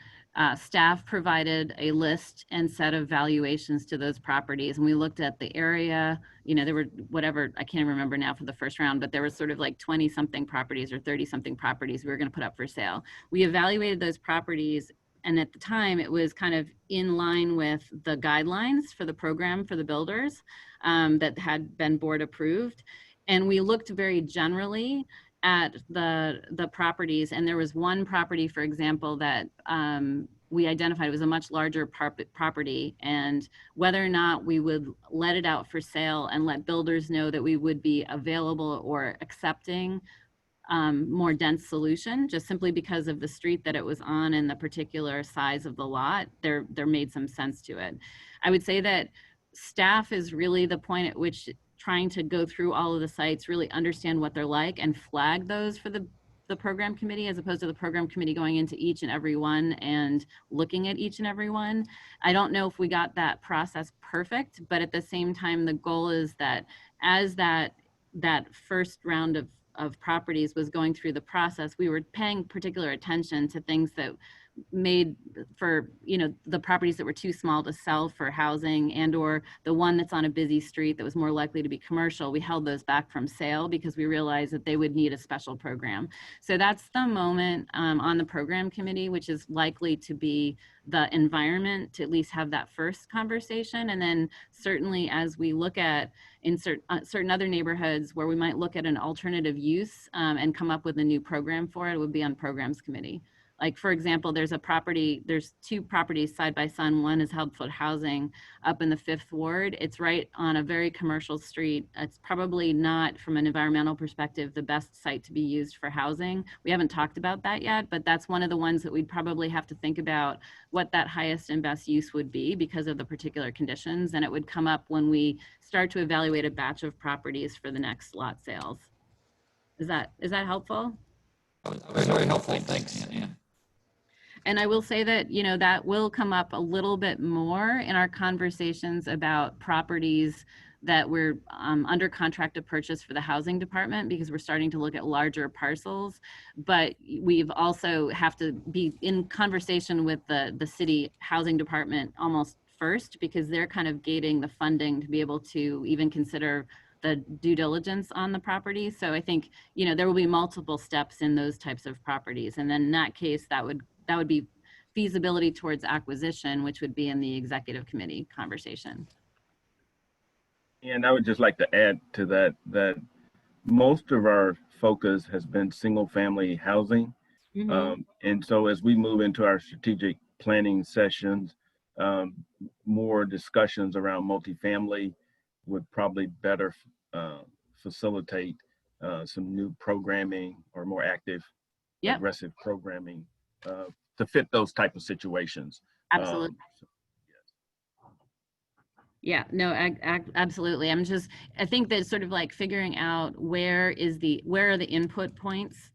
Speaker 2: staff provided a list and set of valuations to those properties. And we looked at the area, you know, there were whatever, I can't remember now for the first round, but there was sort of like 20 something properties or 30 something properties we were going to put up for sale. We evaluated those properties, and at the time it was kind of in line with the guidelines for the program for the builders that had been board approved. And we looked very generally at the properties, and there was one property, for example, that we identified was a much larger property, and whether or not we would let it out for sale and let builders know that we would be available or accepting more dense solution, just simply because of the street that it was on and the particular size of the lot, there made some sense to it. I would say that staff is really the point at which trying to go through all of the sites, really understand what they're like and flag those for the program committee, as opposed to the program committee going into each and every one and looking at each and every one. I don't know if we got that process perfect, but at the same time, the goal is that as that first round of properties was going through the process, we were paying particular attention to things that made for, the properties that were too small to sell for housing, and or the one that's on a busy street that was more likely to be commercial, we held those back from sale because we realized that they would need a special program. So that's the moment on the program committee, which is likely to be the environment, to at least have that first conversation. And then certainly as we look at in certain other neighborhoods where we might look at an alternative use and come up with a new program for it, would be on programs committee. Like, for example, there's two properties side by side. One is held for housing up in the 5th Ward. It's right on a very commercial street. It's probably not, from an environmental perspective, the best site to be used for housing. We haven't talked about that yet, but that's one of the ones that we'd probably have to think about what that highest and best use would be because of the particular conditions. And it would come up when we start to evaluate a batch of properties for the next lot sales. Is that helpful?
Speaker 10: That was very helpful. Thanks, Ann.
Speaker 2: And I will say that, that will come up a little bit more in our conversations about properties that we're under contract to purchase for the housing department, because we're starting to look at larger parcels. But we've also have to be in conversation with the city housing department almost first, because they're kind of gating the funding to be able to even consider the due diligence on the property. So I think, there will be multiple steps in those types of properties. And then in that case, that would be feasibility towards acquisition, which would be in the executive committee conversation.
Speaker 4: And I would just like to add to that most of our focus has been single family housing.
Speaker 2: Mm-hmm.
Speaker 4: And so as we move into our strategic planning sessions, more discussions around multifamily would probably better facilitate some new programming or more active, aggressive programming to fit those type of situations.
Speaker 2: Absolutely. Yeah, no, absolutely. I think that sort of like figuring out where are the input points,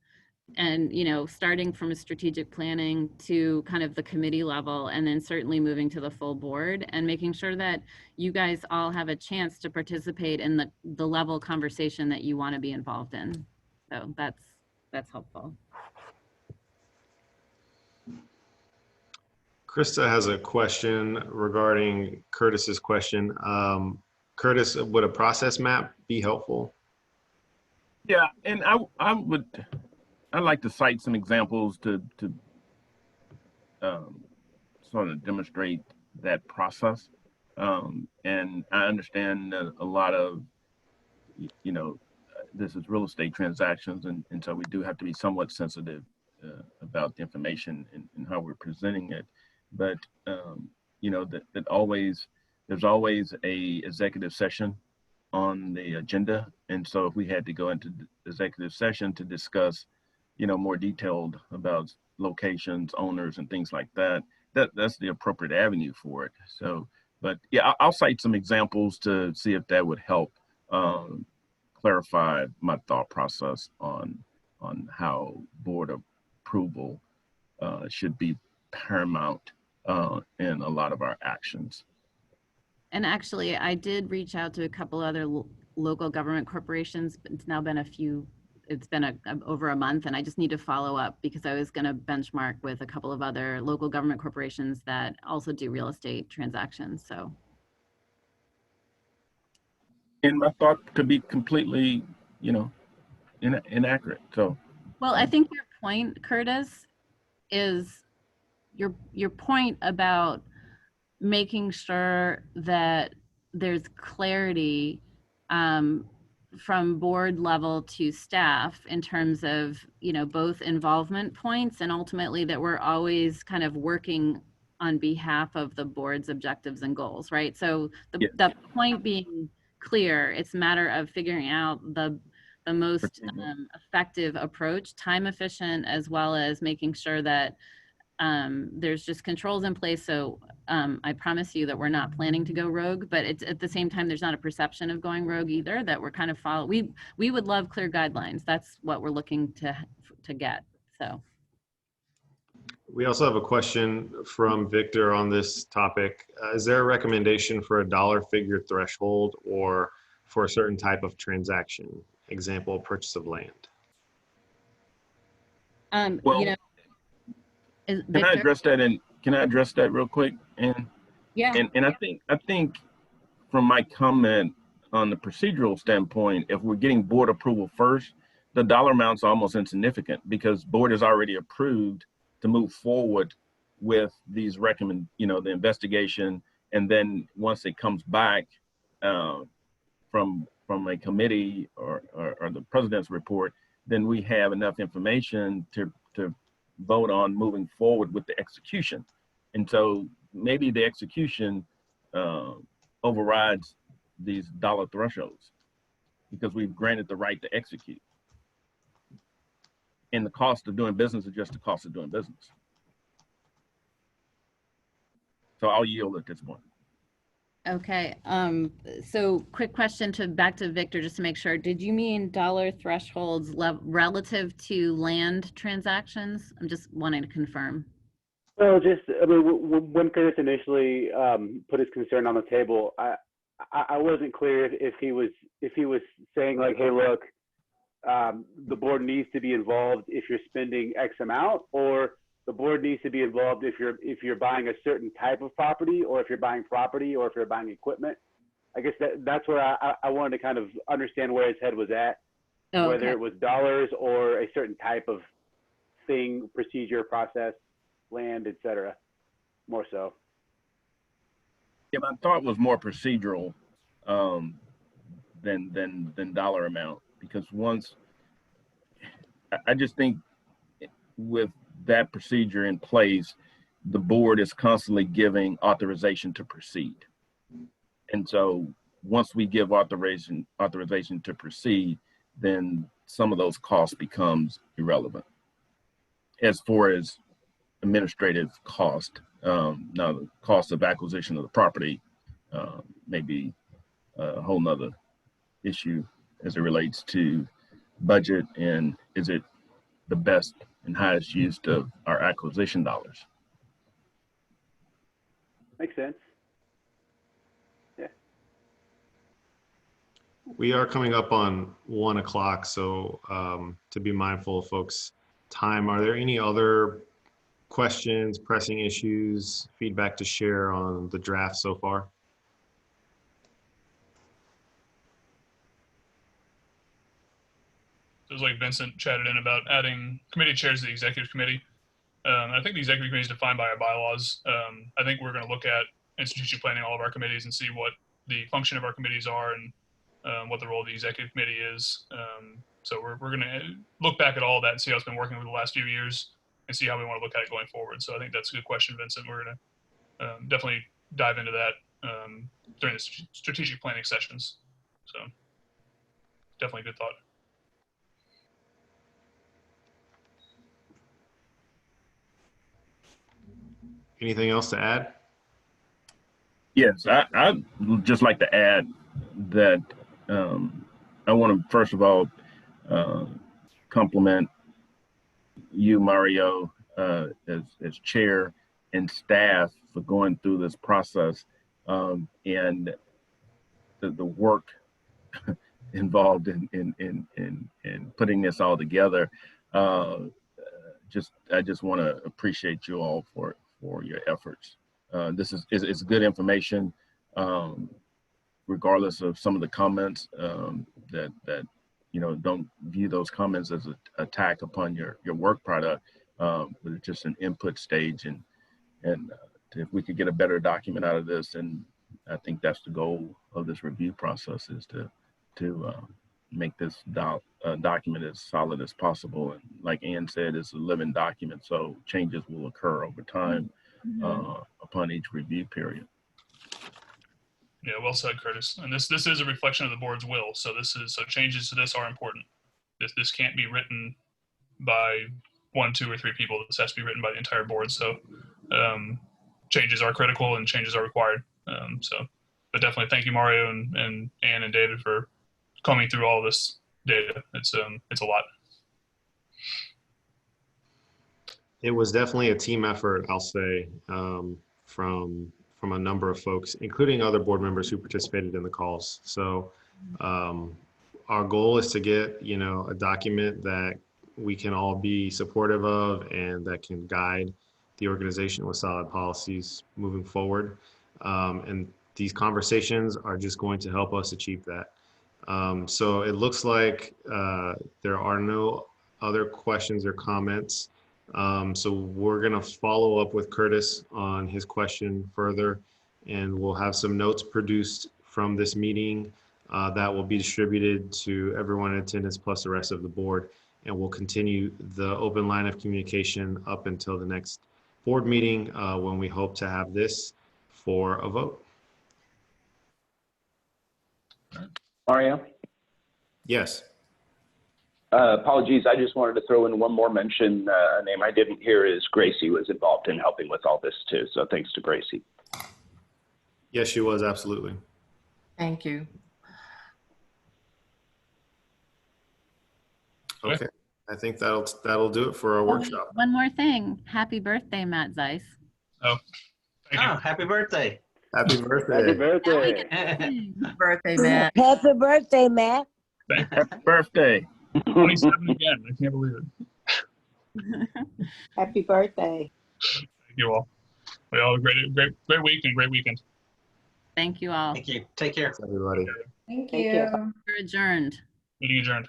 Speaker 2: and, starting from a strategic planning to kind of the committee level, and then certainly moving to the full board, and making sure that you guys all have a chance to participate in the level conversation that you want to be involved in. So that's helpful.
Speaker 3: Krista has a question regarding Curtis's question. Curtis, would a process map be helpful?
Speaker 4: Yeah, and I'd like to cite some examples to sort of demonstrate that process. And I understand that a lot of, this is real estate transactions, and so we do have to be somewhat sensitive about the information and how we're presenting it. But there's always a executive session on the agenda, and so if we had to go into the executive session to discuss, more detailed about locations, owners, and things like that, that's the appropriate avenue for it. So, but yeah, I'll cite some examples to see if that would help clarify my thought process on how board approval should be paramount in a lot of our actions.
Speaker 2: And actually, I did reach out to a couple other local government corporations, but it's now been over a month, and I just need to follow up because I was going to benchmark with a couple of other local government corporations that also do real estate transactions. So.
Speaker 4: And my thought could be completely, inaccurate. So.
Speaker 2: Well, I think your point, Curtis, is your point about making sure that there's clarity from board level to staff in terms of, both involvement points, and ultimately that we're always kind of working on behalf of the board's objectives and goals, right? So the point being clear, it's a matter of figuring out the most effective approach, time efficient, as well as making sure that there's just controls in place. So I promise you that we're not planning to go rogue, but it's at the same time, there's not a perception of going rogue either, that we're kind of we would love clear guidelines. That's what we're looking to get. So.
Speaker 3: We also have a question from Victor on this topic. Is there a recommendation for a dollar figure threshold or for a certain type of transaction? Example, purchase of land.
Speaker 4: Well,
Speaker 2: Is
Speaker 4: Can I
Speaker 2: Victor?
Speaker 4: address that? And can I address that real quick?
Speaker 2: Yeah.
Speaker 4: And I think from my comment on the procedural standpoint, if we're getting board approval first, the dollar amount's almost insignificant because board has already approved to move forward with these the investigation. And then once it comes back from a committee or the president's report, then we have enough information to vote on moving forward with the execution. And so maybe the execution overrides these dollar thresholds because we've granted the right to execute. And the cost of doing business is just the cost of doing business. So I'll yield at this point.
Speaker 2: Okay. So quick question back to Victor, just to make sure. Did you mean dollar thresholds relative to land transactions? I'm just wanting to confirm.
Speaker 7: Well, I mean, when Curtis initially put his concern on the table, I wasn't clear if he was saying like, hey, look, the board needs to be involved if you're spending X amount, or the board needs to be involved if you're buying a certain type of property, or if you're buying property, or if you're buying equipment. I guess that's where I wanted to kind of understand where his head was at, whether it was dollars or a certain type of thing, procedure, process, land, etc. More so.
Speaker 4: Yeah, my thought was more procedural than dollar amount, because I just think with that procedure in place, the board is constantly giving authorization to proceed. And so once we give authorization to proceed, then some of those costs becomes irrelevant. As far as administrative cost, now the cost of acquisition of the property may be a whole nother issue as it relates to budget and is it the best and highest use of our acquisition dollars.
Speaker 7: Makes sense. Yeah.
Speaker 3: We are coming up on 1 o'clock, so to be mindful of folks' time, are there any other questions, pressing issues, feedback to share on the draft so far?
Speaker 1: It was like Vincent chatted in about adding committee chairs to the executive committee. I think the executive committee is defined by our bylaws. I think we're going to look at in strategic planning all of our committees and see what the function of our committees are and what the role of the executive committee is. So we're going to look back at all of that and see how it's been working over the last few years and see how we want to look at it going forward. So I think that's a good question, Vincent. We're going to definitely dive into that during the strategic planning sessions. So definitely a good thought.
Speaker 3: Anything else to add?
Speaker 4: Yes, I'd just like to add that I want to first of all compliment you, Mario, as chair and staff for going through this process and the work involved in putting this all together. I just want to appreciate you all for your efforts. This is good information, regardless of some of the comments that don't view those comments as an attack upon your work product, but it's just an input stage. And if we could get a better document out of this, and I think that's the goal of this review process, is to make this document as solid as possible. And like Ann said, it's a living document, so changes will occur over time upon each review period.
Speaker 1: Yeah, well said, Curtis. And this is a reflection of the board's will. So changes to this are important. This can't be written by 1, 2, or 3 people. This has to be written by the entire board. So changes are critical and changes are required. But definitely thank you, Mario and Ann and David, for combing through all this data. It's a lot.
Speaker 3: It was definitely a team effort, I'll say, from a number of folks, including other board members who participated in the calls. So our goal is to get, a document that we can all be supportive of and that can guide the organization with solid policies moving forward. And these conversations are just going to help us achieve that. So it looks like there are no other questions or comments. So we're going to follow up with Curtis on his question further, and we'll have some notes produced from this meeting that will be distributed to everyone in attendance plus the rest of the board. And we'll continue the open line of communication up until the next board meeting when we hope to have this for a vote.
Speaker 5: Mario?
Speaker 3: Yes.
Speaker 5: Apologies, I just wanted to throw in one more mention. A name I didn't hear is Gracie was involved in helping with all this too. So thanks to Gracie.
Speaker 3: Yes, she was, absolutely.
Speaker 6: Thank you.
Speaker 3: Okay. I think that'll do it for our workshop.
Speaker 2: One more thing. Happy birthday, Matt Zeiss.
Speaker 1: Oh, thank you.
Speaker 11: Oh, happy birthday.
Speaker 3: Happy
Speaker 7: Happy
Speaker 3: birthday.
Speaker 7: birthday.
Speaker 2: Happy
Speaker 6: Birthday, Matt.
Speaker 12: Happy birthday, Matt.
Speaker 1: Thank you.
Speaker 4: Happy birthday.
Speaker 1: 27 again. I can't believe it.
Speaker 8: Happy birthday.
Speaker 1: Thank you all. We all have a great week and great weekend.
Speaker 2: Thank you all.
Speaker 11: Thank you. Take care.
Speaker 3: Thanks, everybody.
Speaker 6: Thank
Speaker 8: Take
Speaker 6: you.
Speaker 8: care.
Speaker 2: We're adjourned.
Speaker 1: Meeting adjourned.